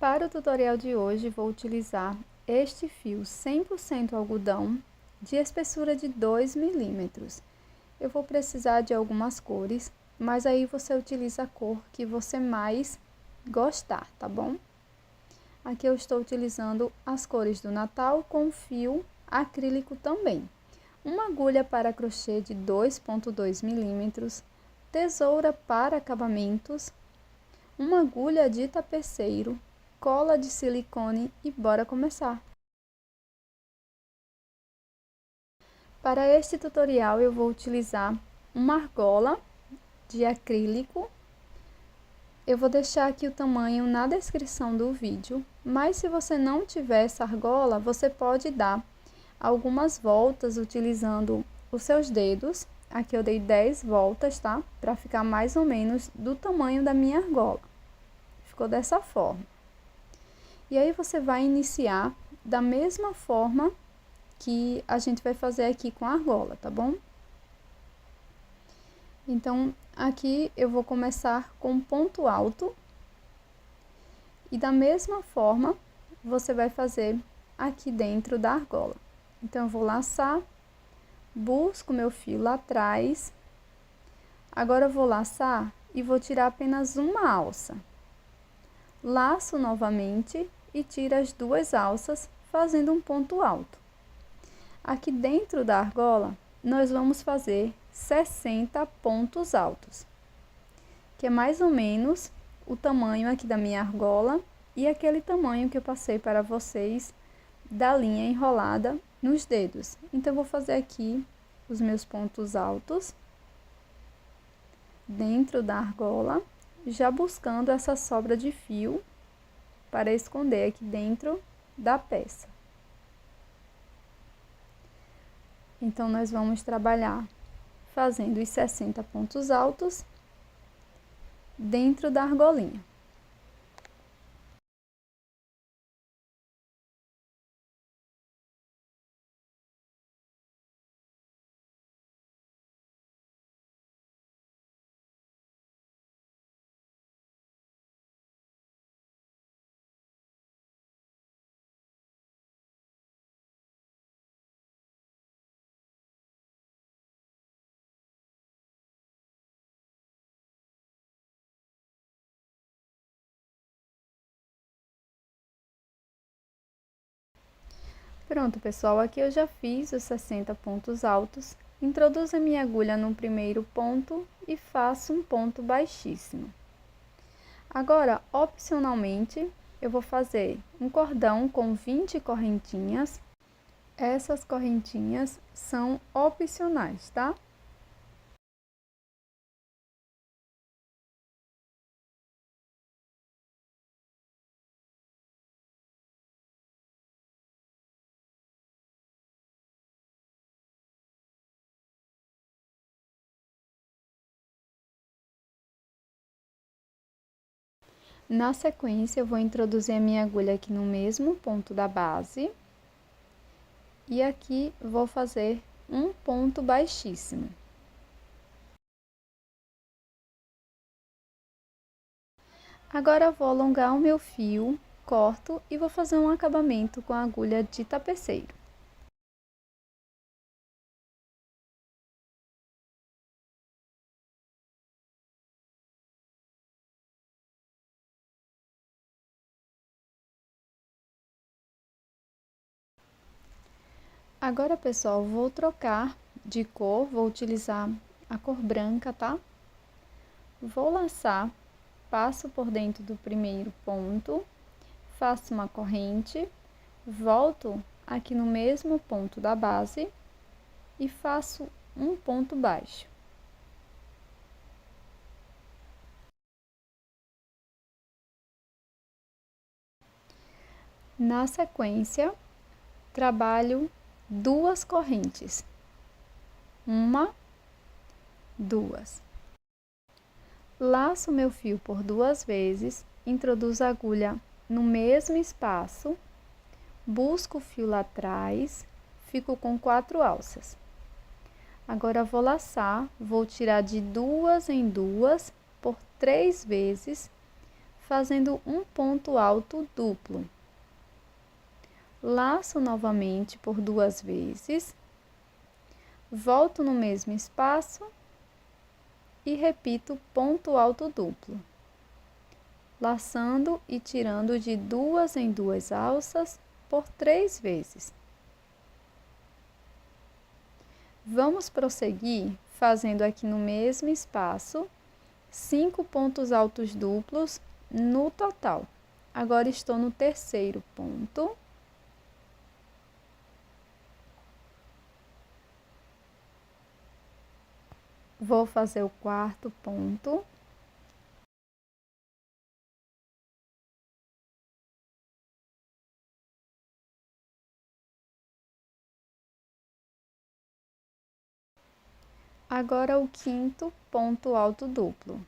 Para o tutorial de hoje, vou utilizar este fio 100% algodão de espessura de 2 milímetros. Eu vou precisar de algumas cores, mas aí você utiliza a cor que você mais gostar, tá bom? Aqui eu estou utilizando as cores do Natal com fio acrílico também. Uma agulha para crochê de 2,2 milímetros, tesoura para acabamentos, uma agulha de tapeceiro, cola de silicone e bora começar! Para este tutorial eu vou utilizar uma argola de acrílico. Eu vou deixar aqui o tamanho na descrição do vídeo, mas se você não tiver essa argola, você pode dar algumas voltas utilizando os seus dedos. Aqui eu dei 10 voltas, tá? Para ficar mais ou menos do tamanho da minha argola. Ficou dessa forma. E aí você vai iniciar da mesma forma que a gente vai fazer aqui com a argola, tá bom? Então, aqui eu vou começar com um ponto alto. E da mesma forma, você vai fazer aqui dentro da argola. Então, eu vou laçar, busco meu fio lá atrás. Agora, eu vou laçar e vou tirar apenas uma alça. Laço novamente e tiro as duas alças, fazendo um ponto alto. Aqui dentro da argola, nós vamos fazer 60 pontos altos, que é mais ou menos o tamanho aqui da minha argola e aquele tamanho que eu passei para vocês da linha enrolada nos dedos. Então, eu vou fazer aqui os meus pontos altos dentro da argola, já buscando essa sobra de fio para esconder aqui dentro da peça. Então, nós vamos trabalhar fazendo os 60 pontos altos dentro da argolinha. Pronto, pessoal, aqui eu já fiz os 60 pontos altos. Introduzo a minha agulha no primeiro ponto e faço um ponto baixíssimo. Agora, opcionalmente, eu vou fazer um cordão com 20 correntinhas. Essas correntinhas são opcionais, tá? Na sequência, eu vou introduzir a minha agulha aqui no mesmo ponto da base. E aqui vou fazer um ponto baixíssimo. Agora, eu vou alongar o meu fio, corto e vou fazer um acabamento com a agulha de tapeceiro. Agora, pessoal, vou trocar de cor, vou utilizar a cor branca, tá? Vou laçar, passo por dentro do primeiro ponto, faço uma corrente, volto aqui no mesmo ponto da base e faço um ponto baixo. Na sequência, trabalho duas correntes, uma, duas. Laço meu fio por duas vezes, introduzo a agulha no mesmo espaço, busco o fio lá atrás, fico com 4 alças. Agora, vou laçar, vou tirar de duas em duas por 3 vezes, fazendo um ponto alto duplo. Laço novamente por 2 vezes, volto no mesmo espaço e repito ponto alto duplo, laçando e tirando de 2 em 2 alças por 3 vezes. Vamos prosseguir fazendo aqui no mesmo espaço 5 pontos altos duplos no total. Agora estou no terceiro ponto. Vou fazer o quarto ponto. Agora o quinto ponto alto duplo.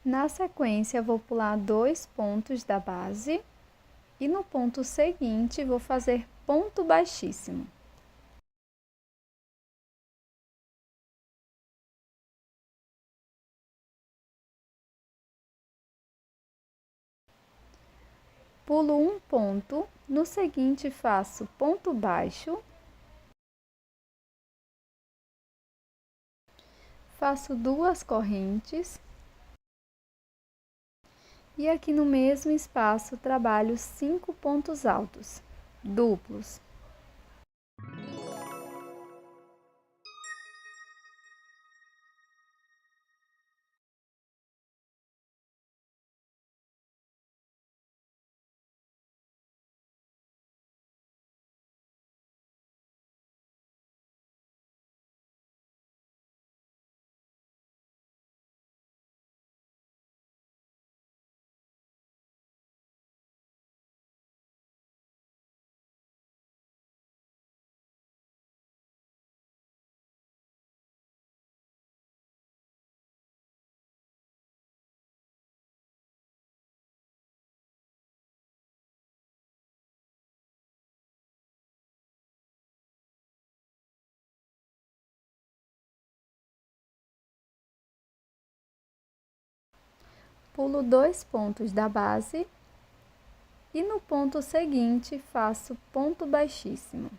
Na sequência, vou pular 2 pontos da base e no ponto seguinte vou fazer ponto baixíssimo. Pulo um ponto, no seguinte faço ponto baixo, faço 2 correntes e aqui no mesmo espaço trabalho 5 pontos altos duplos. Pulo 2 pontos da base e no ponto seguinte faço ponto baixíssimo.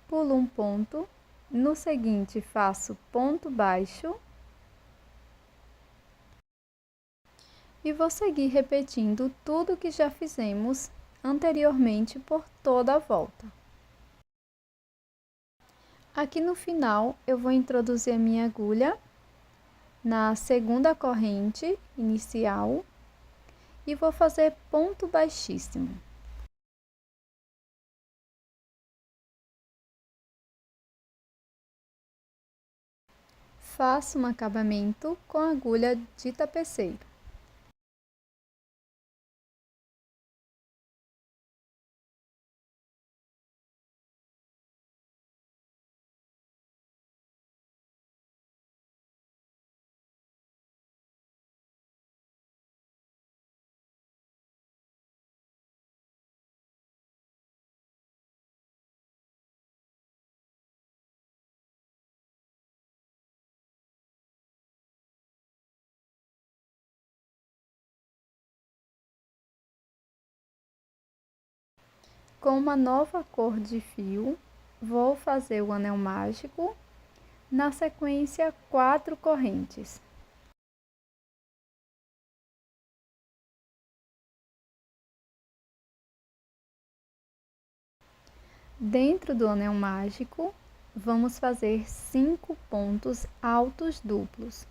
Pulo um ponto, no seguinte faço ponto baixo e vou seguir repetindo tudo que já fizemos anteriormente por toda a volta. Aqui no final eu vou introduzir a minha agulha na segunda corrente inicial e vou fazer ponto baixíssimo. Faço um acabamento com a agulha de tapeceiro. Com uma nova cor de fio, vou fazer o anel mágico, na sequência 4 correntes. Dentro do anel mágico, vamos fazer 5 pontos altos duplos.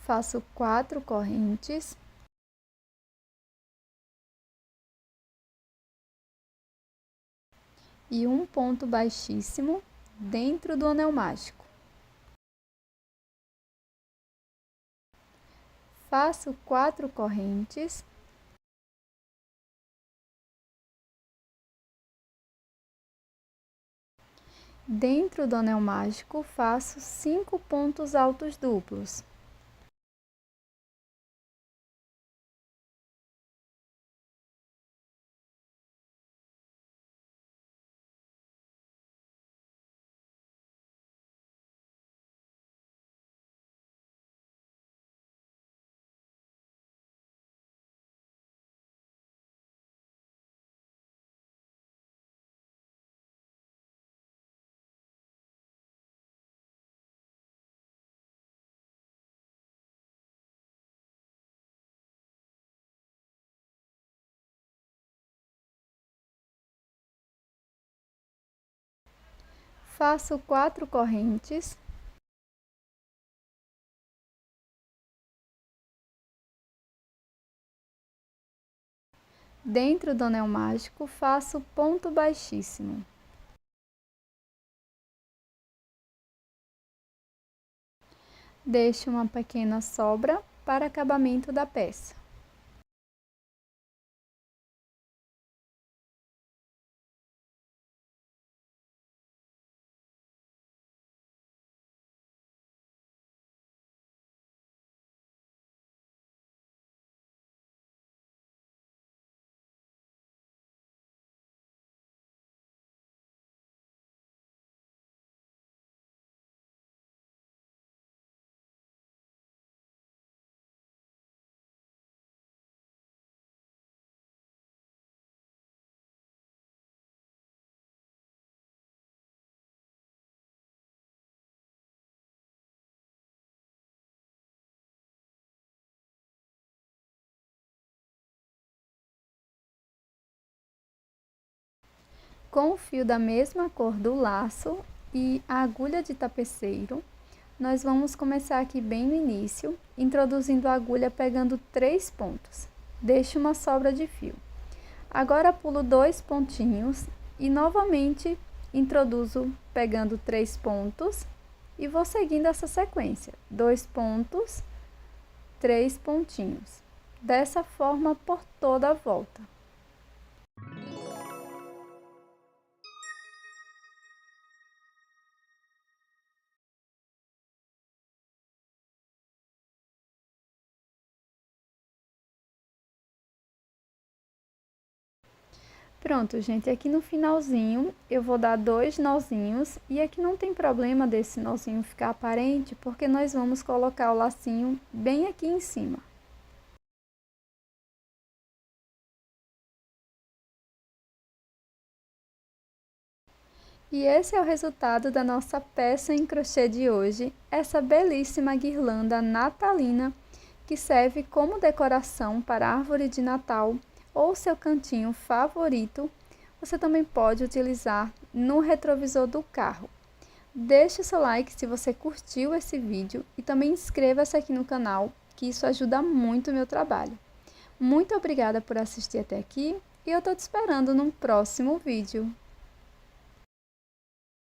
Faço 4 correntes. E um ponto baixíssimo dentro do anel mágico. Faço 4 correntes. Dentro do anel mágico, faço 5 pontos altos duplos. Faço 4 correntes. Dentro do anel mágico, faço ponto baixíssimo. Deixo uma pequena sobra para acabamento da peça. Com o fio da mesma cor do laço e a agulha de tapeceiro, nós vamos começar aqui bem no início, introduzindo a agulha pegando 3 pontos. Deixo uma sobra de fio. Agora pulo 2 pontinhos e novamente introduzo pegando 3 pontos e vou seguindo essa sequência. 2 pontos, 3 pontinhos. Dessa forma por toda a volta. Pronto, gente, aqui no finalzinho eu vou dar 2 nozinhos e aqui não tem problema desse nozinho ficar aparente, porque nós vamos colocar o lacinho bem aqui em cima. E esse é o resultado da nossa peça em crochê de hoje, essa belíssima guirlanda natalina que serve como decoração para a árvore de Natal ou seu cantinho favorito. Você também pode utilizar no retrovisor do carro. Deixe o seu like se você curtiu esse vídeo e também inscreva-se aqui no canal, que isso ajuda muito o meu trabalho. Muito obrigada por assistir até aqui e eu estou te esperando num próximo vídeo.